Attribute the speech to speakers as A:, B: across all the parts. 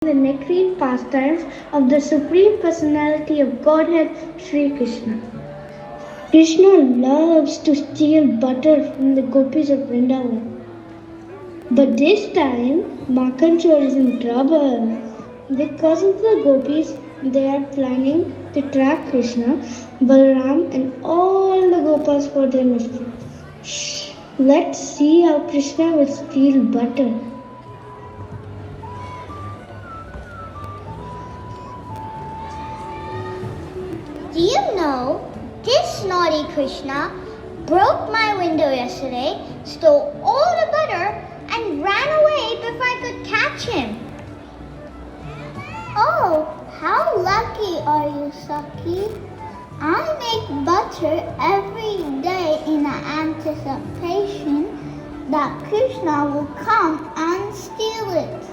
A: the nectarine pastimes of the Supreme Personality of Godhead, Sri Krishna. Krishna loves to steal butter from the gopis of Wyndham. But this time, Makhan Chor is in trouble. Because of the gopis, they are planning to trap Krishna, Balaram and all the gopas for their mischief. Shh! Let's see how Krishna will steal butter.
B: Do you know, this naughty Krishna broke my window yesterday, stole all the butter, and ran away before I could catch him. Oh, how lucky are you, Saki? I make butter every day in anticipation that Krishna will come and steal it.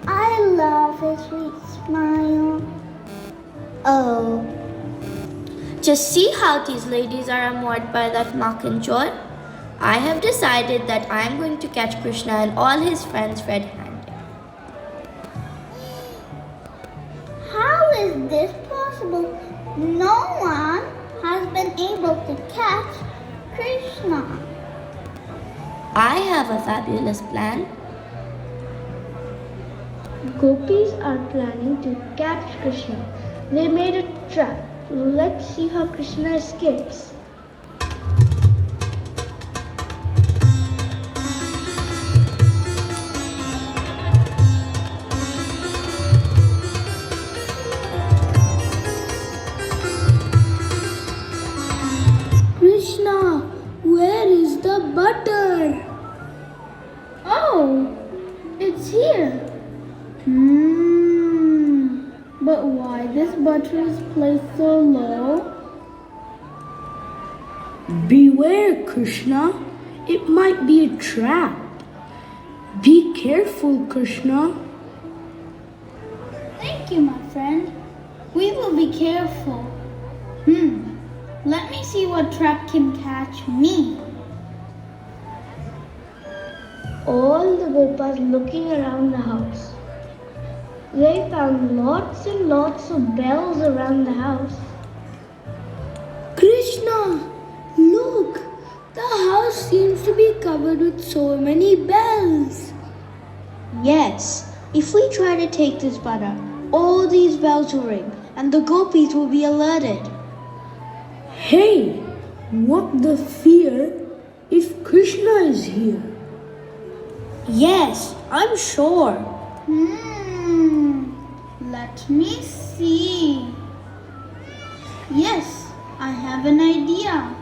B: I love his sweet smile. Oh. Just see how these ladies are annoyed by that Makhan Chor. I have decided that I am going to catch Krishna and all his friends red-handed. How is this possible? No one has been able to catch Krishna. I have a fabulous plan.
A: Gopis are planning to catch Krishna. They made a trap. Let's see how Krishna escapes.
B: Krishna, where is the butter? Oh, it's here. But why this butter is placed so low?
C: Beware, Krishna. It might be a trap. Be careful, Krishna.
B: Thank you, my friend. We will be careful. Let me see what trap can catch me.
A: All the gopas looking around the house. They found lots and lots of bells around the house.
C: Krishna, look. The house seems to be covered with so many bells.
D: Yes, if we try to take this butter, all these bells will ring and the gopis will be alerted.
C: Hey, what the fear if Krishna is here?
D: Yes, I'm sure.
B: Let me see. Yes, I have an idea.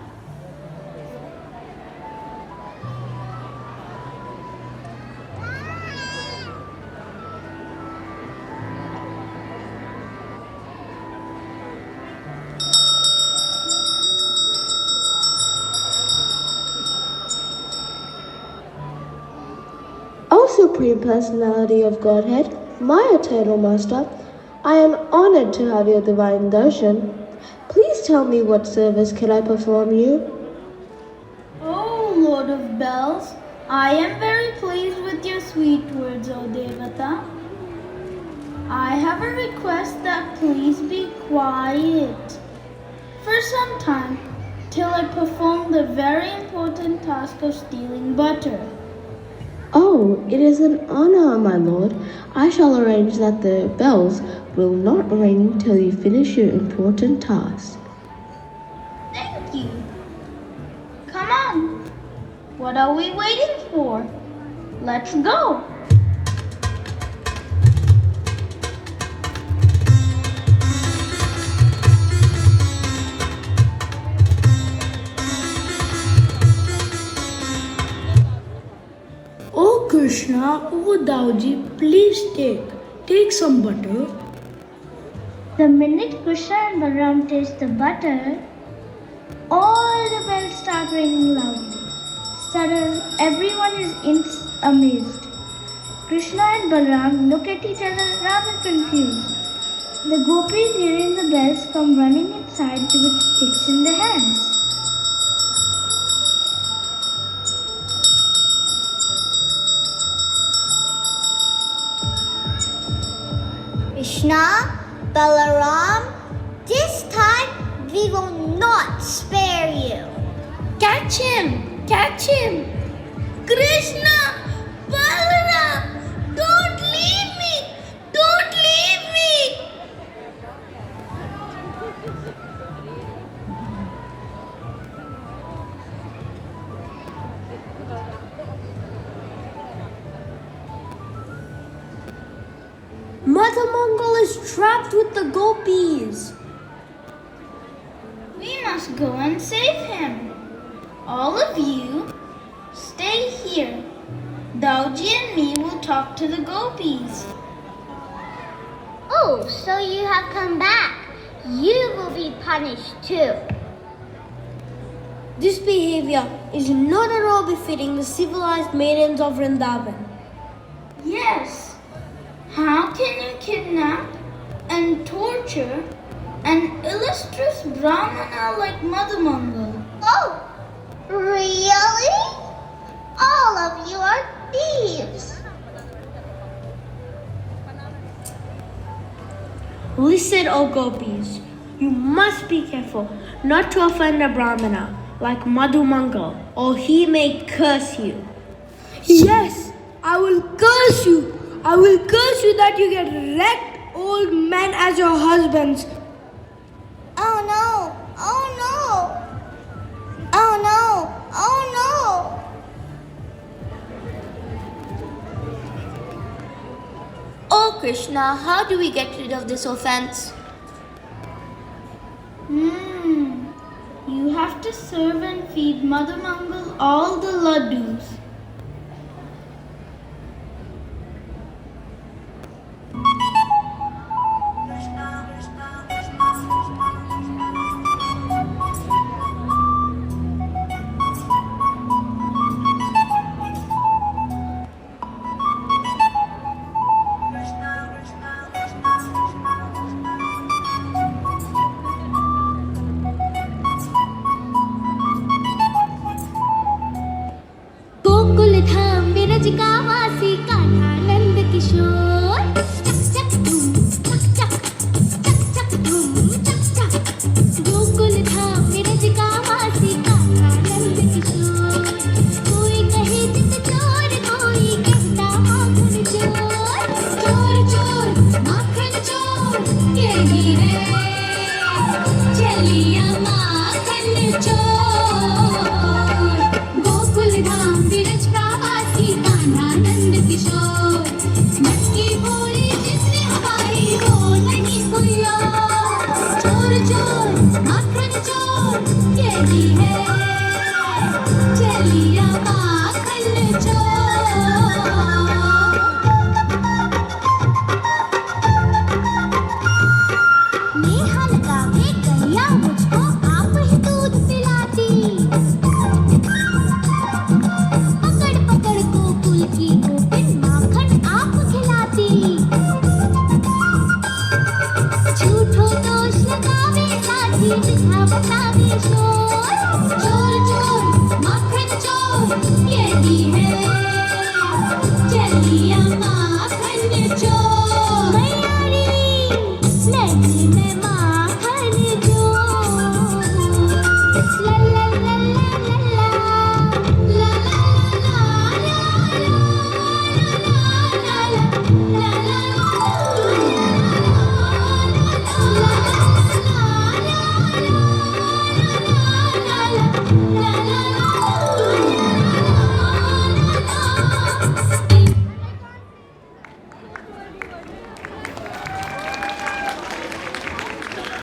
E: O Supreme Personality of Godhead, my eternal Master, I am honored to have your divine darshan. Please tell me what service can I perform you?
B: Oh, Lord of Bells, I am very pleased with your sweet words, O Devata. I have a request that please be quiet for some time till I perform the very important task of stealing butter.
E: Oh, it is an honor, my lord. I shall arrange that the bells will not ring till you finish your important task.
B: Thank you. Come on. What are we waiting for? Let's go.
C: Oh Krishna, oh Dauji, please take some butter.
A: The minute Krishna and Balaram taste the butter, all the bells start ringing loudly. Suddenly, everyone is amazed. Krishna and Balaram look at each other rather confused. The gopis hearing the bells come running inside with sticks in their hands.
B: Krishna, Balaram, this time we will not spare you.
C: Catch him! Catch him! Krishna! Balaram! Don't leave me! Don't leave me!
D: Mother Mongol is trapped with the gopis.
C: We must go and save him. All of you, stay here. Dauji and me will talk to the gopis.
B: Oh, so you have come back. You will be punished too.
D: This behavior is not at all befitting the civilized maidens of Vrindavan.
C: Yes. How can you kidnap and torture an illustrious Brahmana like Mother Mongol?
B: Oh, really? All of you are thieves.
D: Listen, O gopis, you must be careful not to offend a Brahmana like Madhu Mangal, or he may curse you.
C: Yes, I will curse you. I will curse you that you get wrecked old men as your husbands.
B: Oh no! Oh no! Oh no! Oh no!
D: Oh Krishna, how do we get rid of this offense?
C: You have to serve and feed Mother Mangal all the laddus.
F: चोर चोर